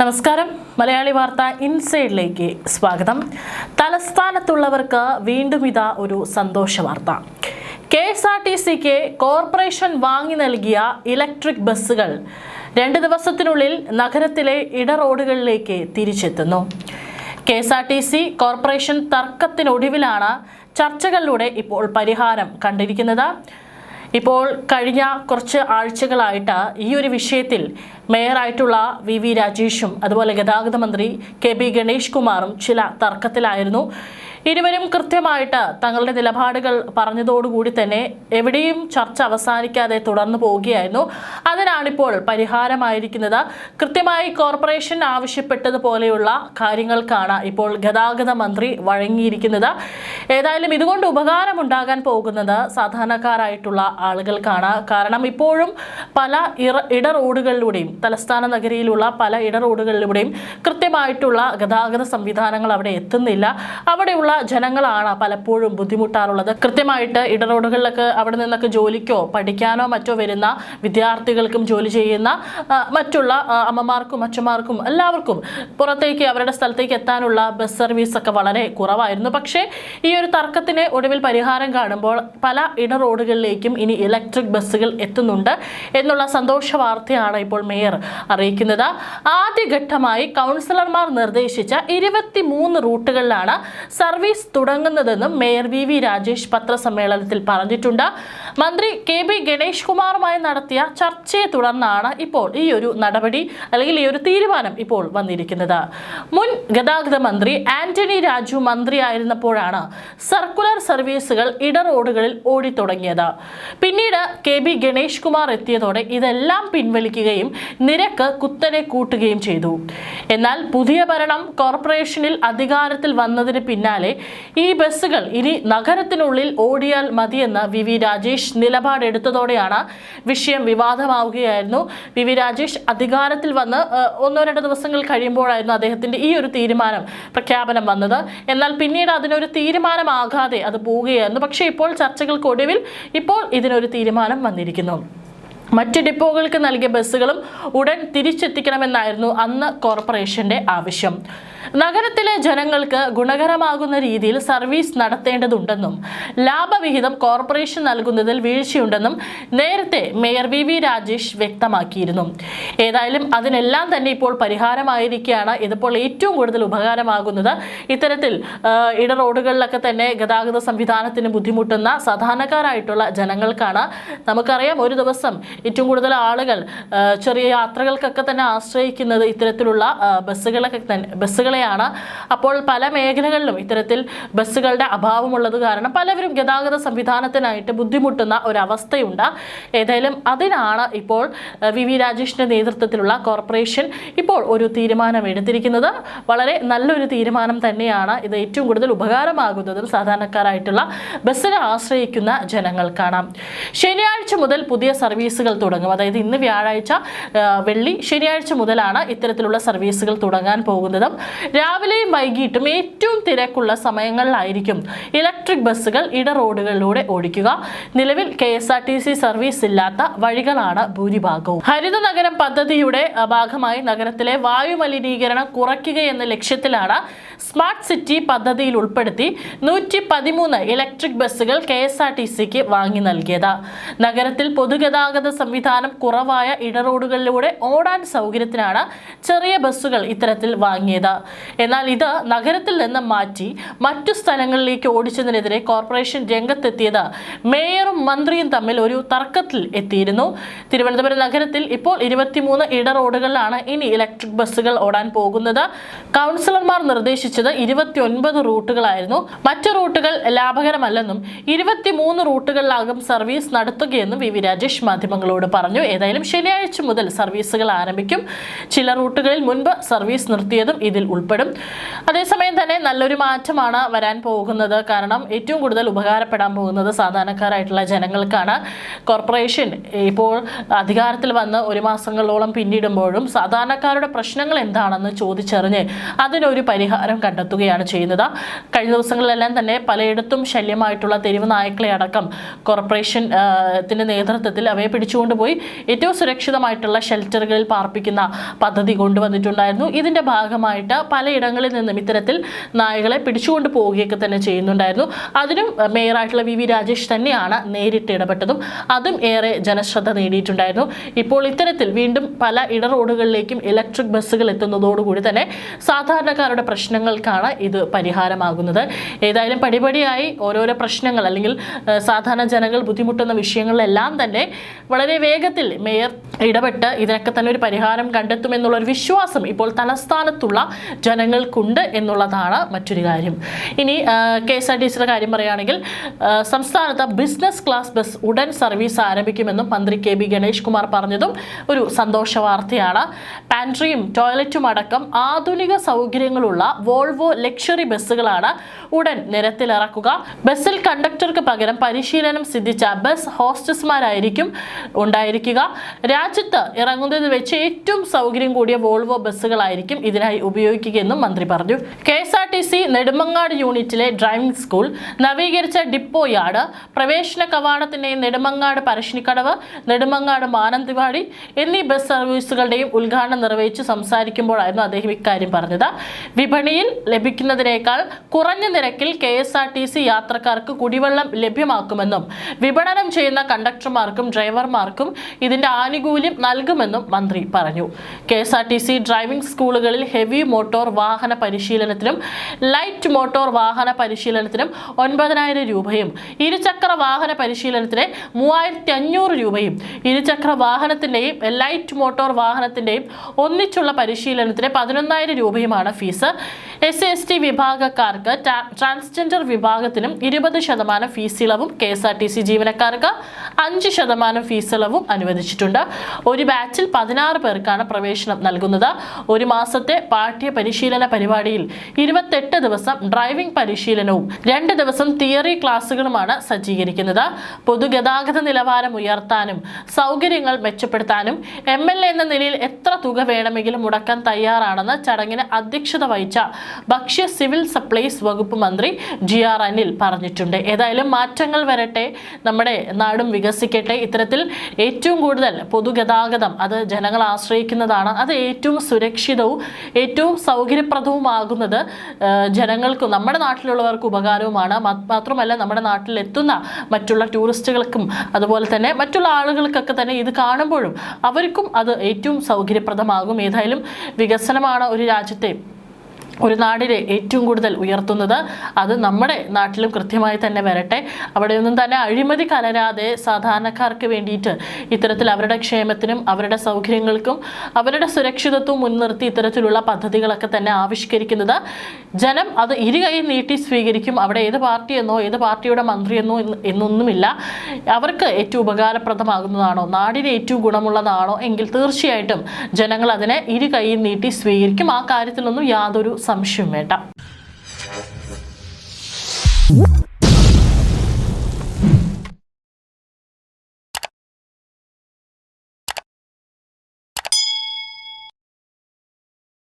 നമസ്കാരം. മലയാളി വാർത്ത ഇൻസൈഡിലേക്ക് സ്വാഗതം. തലസ്ഥാനത്തുള്ളവർക്ക് വീണ്ടും ഇതാ ഒരു സന്തോഷ വാർത്ത. KSRTCക്ക് കോർപ്പറേഷൻ വാങ്ങി നൽകിയ ഇലക്ട്രിക് ബസ്സുകൾ 2 ദിവസത്തിനുള്ളിൽ നഗരത്തിലെ ഇടറോഡുകളിലേക്ക് തിരിച്ചെത്തുന്നു. KSRTC കോർപ്പറേഷൻ തർക്കത്തിനൊടുവിലാണ് ചർച്ചകളിലൂടെ ഇപ്പോൾ പരിഹാരം കണ്ടിരിക്കുന്നത്. ഇപ്പോൾ കഴിഞ്ഞ കുറച്ച് ആഴ്ചകളായിട്ട് ഈ ഒരു വിഷയത്തിൽ മേയറായിട്ടുള്ള VV രാജേഷും അതുപോലെ ഗതാഗത മന്ത്രി KB ഗണേഷ് കുമാറും ചില തർക്കത്തിലായിരുന്നു. ഇരുവരും കൃത്യമായിട്ട് തങ്ങളുടെ നിലപാടുകൾ പറഞ്ഞതോടുകൂടി തന്നെ എവിടെയും ചർച്ച അവസാനിക്കാതെ തുടർന്നു പോവുകയായിരുന്നു. അതിനാണിപ്പോൾ പരിഹാരമായിരിക്കുന്നത്. കൃത്യമായി കോർപ്പറേഷൻ ആവശ്യപ്പെട്ടതുപോലെയുള്ള കാര്യങ്ങൾക്കാണ് ഇപ്പോൾ ഗതാഗത മന്ത്രി വഴങ്ങിയിരിക്കുന്നത്. ഏതായാലും ഇതുകൊണ്ട് ഉപകാരമുണ്ടാകാൻ പോകുന്നത് സാധാരണക്കാരായിട്ടുള്ള ആളുകൾക്കാണ്. കാരണം ഇപ്പോഴും പല ഇടറോഡുകളിലൂടെയും തലസ്ഥാന നഗരിയിലുള്ള പല ഇടറോഡുകളിലൂടെയും കൃത്യമായിട്ടുള്ള ഗതാഗത സംവിധാനങ്ങൾ അവിടെ എത്തുന്നില്ല. അവിടെയുള്ള ജനങ്ങളാണ് പലപ്പോഴും ബുദ്ധിമുട്ടാറുള്ളത്. കൃത്യമായിട്ട് ഇടറോഡുകളിലൊക്കെ അവിടെ നിന്നൊക്കെ ജോലിക്കോ പഠിക്കാനോ മറ്റോ വരുന്ന വിദ്യാർത്ഥികൾക്കും ജോലി ചെയ്യുന്ന മറ്റുള്ള അമ്മമാർക്കും അച്ഛന്മാർക്കും എല്ലാവർക്കും പുറത്തേക്ക് അവരുടെ സ്ഥലത്തേക്ക് എത്താനുള്ള ബസ് സർവീസ് ഒക്കെ വളരെ കുറവായിരുന്നു. പക്ഷേ ഈ ഒരു തർക്കത്തിന് ഒടുവിൽ പരിഹാരം കാണുമ്പോൾ പല ഇടറോഡുകളിലേക്കും ഇനി ഇലക്ട്രിക് ബസ്സുകൾ എത്തുന്നുണ്ട് എന്നുള്ള സന്തോഷ വാർത്തയാണ് ഇപ്പോൾ മേയർ അറിയിക്കുന്നത്. ആദ്യഘട്ടമായി കൗൺസിലർമാർ നിർദ്ദേശിച്ച 23 റൂട്ടുകളിലാണ് സർവീസ് തുടങ്ങുന്നതെന്നും മേയർ VV രാജേഷ് പത്രസമ്മേളനത്തിൽ പറഞ്ഞിട്ടുണ്ട്. മന്ത്രി KB ഗണേഷ് കുമാറുമായി നടത്തിയ ചർച്ചയെ തുടർന്നാണ് ഇപ്പോൾ ഈ ഒരു നടപടി അല്ലെങ്കിൽ ഈ ഒരു തീരുമാനം ഇപ്പോൾ വന്നിരിക്കുന്നത്. മുൻ ഗതാഗത മന്ത്രി ആന്റണി രാജു മന്ത്രിയായിരുന്നപ്പോഴാണ് സർക്കുലർ സർവീസുകൾ ഇടറോഡുകളിൽ ഓടിത്തുടങ്ങിയത്. പിന്നീട് KB ഗണേഷ് കുമാർ എത്തിയതോടെ ഇതെല്ലാം പിൻവലിക്കുകയും നിരക്ക് കുത്തനെ കൂട്ടുകയും ചെയ്തു. എന്നാൽ പുതിയ ഭരണം കോർപ്പറേഷനിൽ അധികാരത്തിൽ വന്നതിന് പിന്നാലെ ഈ ബസ്സുകൾ ഇനി നഗരത്തിനുള്ളിൽ ഓടിയാൽ മതിയെന്ന് VV രാജേഷ് നിലപാടെടുത്തതോടെയാണ് വിഷയം വിവാദമാവുകയായിരുന്നു. VV രാജേഷ് അധികാരത്തിൽ വന്ന് 1-2 ദിവസങ്ങൾ കഴിയുമ്പോഴായിരുന്നു അദ്ദേഹത്തിന്റെ ഈ ഒരു പ്രഖ്യാപനം വന്നത്. എന്നാൽ പിന്നീട് അതിനൊരു തീരുമാനമാകാതെ അത് പോവുകയായിരുന്നു. പക്ഷേ ഇപ്പോൾ ചർച്ചകൾക്കൊടുവിൽ ഇപ്പോൾ ഇതിനൊരു തീരുമാനം വന്നിരിക്കുന്നു. മറ്റ് ഡിപ്പോകൾക്ക് നൽകിയ ബസ്സുകളും ഉടൻ തിരിച്ചെത്തിക്കണമെന്നായിരുന്നു അന്ന് കോർപ്പറേഷന്റെ ആവശ്യം. നഗരത്തിലെ ജനങ്ങൾക്ക് ഗുണകരമാകുന്ന രീതിയിൽ സർവീസ് നടത്തേണ്ടതുണ്ടെന്നും ലാഭവിഹിതം കോർപ്പറേഷൻ നൽകുന്നതിൽ വീഴ്ചയുണ്ടെന്നും നേരത്തെ മേയർ VV രാജേഷ് വ്യക്തമാക്കിയിരുന്നു. ഏതായാലും അതിനെല്ലാം തന്നെ ഇപ്പോൾ പരിഹാരമായിരിക്കുകയാണ്. ഇതിപ്പോൾ ഏറ്റവും കൂടുതൽ ഉപകാരമാകുന്നത് ഇത്തരത്തിൽ ഇടറോഡുകളിലൊക്കെ തന്നെ ഗതാഗത സംവിധാനത്തിന് ബുദ്ധിമുട്ടുന്ന സാധാരണക്കാരായിട്ടുള്ള ജനങ്ങൾക്കാണ്. നമുക്കറിയാം, ഒരു ദിവസം ഏറ്റവും കൂടുതൽ ആളുകൾ ചെറിയ യാത്രകൾക്കൊക്കെ തന്നെ ആശ്രയിക്കുന്നത് ഇത്തരത്തിലുള്ള ബസ്സുകളെയാണ്. അപ്പോൾ പല മേഖലകളിലും ഇത്തരത്തിൽ ബസ്സുകളുടെ അഭാവമുള്ളത് കാരണം പലവരും ഗതാഗത സംവിധാനത്തിനായിട്ട് ബുദ്ധിമുട്ടുന്ന ഒരവസ്ഥയുണ്ട്. ഏതായാലും അതിനാണ് ഇപ്പോൾ VV രാജേഷിന്റെ നേതൃത്വത്തിലുള്ള കോർപ്പറേഷൻ ഇപ്പോൾ ഒരു തീരുമാനം എടുത്തിരിക്കുന്നത്. വളരെ നല്ലൊരു തീരുമാനം തന്നെയാണ്. ഇത് ഏറ്റവും കൂടുതൽ ഉപകാരമാകുന്നതും സാധാരണക്കാരായിട്ടുള്ള ബസ്സിനെ ആശ്രയിക്കുന്ന ജനങ്ങൾക്കാണ്. ശനിയാഴ്ച മുതൽ പുതിയ സർവീസുകൾ തുടങ്ങും. അതായത് ഇന്ന് വ്യാഴാഴ്ച, വെള്ളി, ശനിയാഴ്ച മുതലാണ് ഇത്തരത്തിലുള്ള സർവീസുകൾ തുടങ്ങാൻ പോകുന്നത്. രാവിലെയും വൈകിട്ടും ഏറ്റവും തിരക്കുള്ള സമയങ്ങളിലായിരിക്കും ഇലക്ട്രിക് ബസ്സുകൾ ഇടറോഡുകളിലൂടെ ഓടിക്കുക. നിലവിൽ KSRTC സർവീസ് ഇല്ലാത്ത വഴികളാണ് ഭൂരിഭാഗവും. ഹരിത നഗരം പദ്ധതിയുടെ ഭാഗമായി നഗരത്തിലെ വായുമലിനീകരണം കുറയ്ക്കുക എന്ന ലക്ഷ്യത്തിലാണ് സ്മാർട്ട് സിറ്റി പദ്ധതിയിൽ ഉൾപ്പെടുത്തി 113 ഇലക്ട്രിക് ബസ്സുകൾ KSRTCക്ക് വാങ്ങി നൽകിയത്. നഗരത്തിൽ പൊതുഗതാഗത സംവിധാനം കുറവായ ഇടറോഡുകളിലൂടെ ഓടാൻ സൗകര്യത്തിനാണ് ചെറിയ ബസ്സുകൾ ഇത്തരത്തിൽ വാങ്ങിയത്. എന്നാൽ ഇത് നഗരത്തിൽ നിന്ന് മാറ്റി മറ്റു സ്ഥലങ്ങളിലേക്ക് ഓടിച്ചതിനെതിരെ കോർപ്പറേഷൻ രംഗത്തെത്തിയത് മേയറും മന്ത്രിയും തമ്മിൽ ഒരു തർക്കത്തിൽ എത്തിയിരുന്നു. തിരുവനന്തപുരം നഗരത്തിൽ ഇപ്പോൾ 23 ഇടറോഡുകളിലാണ് ഇനി ഇലക്ട്രിക് ബസ്സുകൾ ഓടാൻ പോകുന്നത്. കൗൺസിലർമാർ നിർദ്ദേശിച്ചത് 29 റൂട്ടുകളായിരുന്നു. മറ്റു റൂട്ടുകൾ ലാഭകരമല്ലെന്നും 23 റൂട്ടുകളിലാകും സർവീസ് നടത്തുകയെന്നും VV രാജേഷ് മാധ്യമങ്ങളോട് പറഞ്ഞു. ഏതായാലും ശനിയാഴ്ച മുതൽ സർവീസുകൾ ആരംഭിക്കും. ചില റൂട്ടുകളിൽ മുൻപ് സർവീസ് നിർത്തിയതും ഇതിൽ ഉൾപ്പെടും. അതേസമയം തന്നെ നല്ലൊരു മാറ്റമാണ് വരാൻ പോകുന്നത്. കാരണം ഏറ്റവും കൂടുതൽ ഉപകാരപ്പെടാൻ പോകുന്നത് സാധാരണക്കാരായിട്ടുള്ള ജനങ്ങൾക്കാണ്. കോർപ്പറേഷൻ ഇപ്പോൾ അധികാരത്തിൽ വന്ന് 1 മാസങ്ങളോളം പിന്നിടുമ്പോഴും സാധാരണക്കാരുടെ പ്രശ്നങ്ങൾ എന്താണെന്ന് ചോദിച്ചറിഞ്ഞ് അതിനൊരു പരിഹാരം കണ്ടെത്തുകയാണ് ചെയ്യുന്നത്. കഴിഞ്ഞ ദിവസങ്ങളിലെല്ലാം തന്നെ പലയിടത്തും ശല്യമായിട്ടുള്ള തെരുവ് നായ്ക്കളെ അടക്കം കോർപ്പറേഷന്റെ നേതൃത്വത്തിൽ അവയെ പിടിച്ചു പിടിച്ചുകൊണ്ടുപോയി ഏറ്റവും സുരക്ഷിതമായിട്ടുള്ള ഷെൽട്ടറുകളിൽ പാർപ്പിക്കുന്ന പദ്ധതി കൊണ്ടുവന്നിട്ടുണ്ടായിരുന്നു. ഇതിൻ്റെ ഭാഗമായിട്ട് പലയിടങ്ങളിൽ നിന്നും ഇത്തരത്തിൽ നായകളെ പിടിച്ചുകൊണ്ട് പോവുകയൊക്കെ തന്നെ ചെയ്യുന്നുണ്ടായിരുന്നു. അതിനും മേയറായിട്ടുള്ള വി രാജേഷ് തന്നെയാണ് നേരിട്ട് ഇടപെട്ടതും അതും ഏറെ ജനശ്രദ്ധ നേടിയിട്ടുണ്ടായിരുന്നു. ഇപ്പോൾ ഇത്തരത്തിൽ വീണ്ടും പല ഇടറോഡുകളിലേക്കും ഇലക്ട്രിക് ബസ്സുകൾ എത്തുന്നതോടുകൂടി തന്നെ സാധാരണക്കാരുടെ പ്രശ്നങ്ങൾക്കാണ് ഇത് പരിഹാരമാകുന്നത്. ഏതായാലും പടിപടിയായി ഓരോരോ പ്രശ്നങ്ങൾ അല്ലെങ്കിൽ സാധാരണ ജനങ്ങൾ ബുദ്ധിമുട്ടുന്ന വിഷയങ്ങളിലെല്ലാം തന്നെ വളരെ വേഗത്തിൽ മേയർ ഇടപെട്ട് ഇതിനൊക്കെ തന്നെ ഒരു പരിഹാരം കണ്ടെത്തുമെന്നുള്ളൊരു വിശ്വാസം ഇപ്പോൾ തലസ്ഥാനത്തുള്ള ജനങ്ങൾക്കുണ്ട് എന്നുള്ളതാണ് മറ്റൊരു കാര്യം. ഇനി KSRTCയുടെ കാര്യം പറയുകയാണെങ്കിൽ സംസ്ഥാനത്ത് ബിസിനസ് ക്ലാസ് ബസ് ഉടൻ സർവീസ് ആരംഭിക്കുമെന്നും മന്ത്രി KB ഗണേഷ് കുമാർ പറഞ്ഞതും ഒരു സന്തോഷ വാർത്തയാണ്. പാൻട്രിയും ടോയ്ലറ്റും അടക്കം ആധുനിക സൗകര്യങ്ങളുള്ള വോൾവോ ലക്ഷറി ബസ്സുകളാണ് ഉടൻ നിരത്തിലിറക്കുക. ബസ്സിൽ കണ്ടക്ടർക്ക് പകരം പരിശീലനം സിദ്ധിച്ച ബസ് ഹോസ്റ്റസ്മാരായിരിക്കും ഉണ്ടായിരിക്കുക. രാജ്യത്ത് ഇറങ്ങുന്നതിൽ വെച്ച് ഏറ്റവും സൗകര്യം കൂടിയ വോൾവോ ബസ്സുകളായിരിക്കും ഇതിനായി ഉപയോഗിക്കുകയെന്നും മന്ത്രി പറഞ്ഞു. KSRTC നെടുമങ്ങാട് യൂണിറ്റിലെ ഡ്രൈവിംഗ് സ്കൂൾ, നവീകരിച്ച ഡിപ്പോ യാർഡ്, പ്രവേശന കവാടത്തിന്റെയും നെടുമങ്ങാട് പരശ്ശിനിക്കടവ്, നെടുമങ്ങാട് മാനന്തവാടി എന്നീ ബസ് സർവീസുകളുടെയും ഉദ്ഘാടനം നിർവഹിച്ച് സംസാരിക്കുമ്പോഴായിരുന്നു അദ്ദേഹം ഇക്കാര്യം പറഞ്ഞത്. വിപണിയിൽ ലഭിക്കുന്നതിനേക്കാൾ കുറഞ്ഞ നിരക്കിൽ KSRTC യാത്രക്കാർക്ക് കുടിവെള്ളം ലഭ്യമാക്കുമെന്നും വിപണനം ചെയ്യുന്ന കണ്ടക്ടർമാർക്കും ഡ്രൈവർമാർക്കും ഇതിന്റെ ആനുകൂല്യം നൽകുമെന്നും മന്ത്രി പറഞ്ഞു. KSRTC ഡ്രൈവിംഗ് സ്കൂളുകളിൽ ഹെവി മോട്ടോർ വാഹന പരിശീലനത്തിനും ലൈറ്റ് മോട്ടോർ വാഹന പരിശീലനത്തിനും 9,000 രൂപയും ഇരുചക്ര വാഹന പരിശീലനത്തിന് 3,500 രൂപയും ഇരുചക്ര വാഹനത്തിന്റെയും ലൈറ്റ് മോട്ടോർ വാഹനത്തിന്റെയും ഒന്നിച്ചുള്ള പരിശീലനത്തിന് 11,000 രൂപയുമാണ് ഫീസ്. SC/ST വിഭാഗക്കാർക്ക് ട്രാൻസ്ജെൻഡർ വിഭാഗത്തിനും 20% ഫീസ് ഇളവും KSRTC ജീവനക്കാർക്ക് 5% ഫീസ് ഇളവും അനുവദിച്ചിട്ടുണ്ട്. ഒരു ബാച്ചിൽ 16 പേർക്കാണ് പ്രവേശനം നൽകുന്നത്. ഒരു മാസത്തെ പാഠ്യ പരിശീലന പരിപാടിയിൽ 28 ദിവസം ഡ്രൈവിംഗ് പരിശീലനവും 2 ദിവസം തിയറി ക്ലാസുകളുമാണ് സജ്ജീകരിക്കുന്നത്. പൊതുഗതാഗത നിലവാരം ഉയർത്താനും സൗകര്യങ്ങൾ മെച്ചപ്പെടുത്താനും MLA എന്ന നിലയിൽ എത്ര തുക വേണമെങ്കിലും മുടക്കാൻ തയ്യാറാണെന്ന് ചടങ്ങിന് അധ്യക്ഷത വഹിച്ച ഭക്ഷ്യ സിവിൽ സപ്ലൈസ് വകുപ്പ് മന്ത്രി GR അനിൽ പറഞ്ഞിട്ടുണ്ട്. ഏതായാലും മാറ്റങ്ങൾ വരട്ടെ, നമ്മുടെ നാടും വികസിക്കട്ടെ. ഇത്തരത്തിൽ ഏറ്റവും കൂടുതൽ പൊതുഗതാഗതം അത് ജനങ്ങൾ ആശ്രയിക്കുന്നതാണ്. അത് ഏറ്റവും സുരക്ഷിതവും ഏറ്റവും സൗകര്യപ്രദവുമാകുന്നത് ജനങ്ങൾക്കും നമ്മുടെ നാട്ടിലുള്ളവർക്ക് ഉപകാരവുമാണ്. മാത്രമല്ല നമ്മുടെ നാട്ടിൽ എത്തുന്ന മറ്റുള്ള ടൂറിസ്റ്റുകൾക്കും അതുപോലെ തന്നെ മറ്റുള്ള ആളുകൾക്കൊക്കെ തന്നെ ഇത് കാണുമ്പോഴും അവർക്കും അത് ഏറ്റവും സൗകര്യപ്രദമാകും. ഏതായാലും വികസനമാണ് ഒരു രാജ്യത്തെ ഒരു നാടിനെ ഏറ്റവും കൂടുതൽ ഉയർത്തുന്നത്. അത് നമ്മുടെ നാട്ടിലും കൃത്യമായി തന്നെ വരട്ടെ. അവിടെയൊന്നും തന്നെ അഴിമതി കലരാതെ സാധാരണക്കാർക്ക് വേണ്ടിയിട്ട് ഇത്തരത്തിൽ അവരുടെ ക്ഷേമത്തിനും അവരുടെ സൗകര്യങ്ങൾക്കും അവരുടെ സുരക്ഷിതത്വവും മുൻനിർത്തി ഇത്തരത്തിലുള്ള പദ്ധതികളൊക്കെ തന്നെ ആവിഷ്കരിക്കുന്നത് ജനം അത് ഇരുകൈ നീട്ടി സ്വീകരിക്കും. അവിടെ ഏത് പാർട്ടിയെന്നോ ഏത് പാർട്ടിയുടെ മന്ത്രിയെന്നോ എന്നൊന്നുമില്ല. അവർക്ക് ഏറ്റവും ഉപകാരപ്രദമാകുന്നതാണോ നാടിന് ഏറ്റവും ഗുണമുള്ളതാണോ എങ്കിൽ തീർച്ചയായിട്ടും ജനങ്ങൾ അതിനെ ഇരുകൈ നീട്ടി സ്വീകരിക്കും. ആ കാര്യത്തിലൊന്നും യാതൊരു സംശയം വേണ്ട.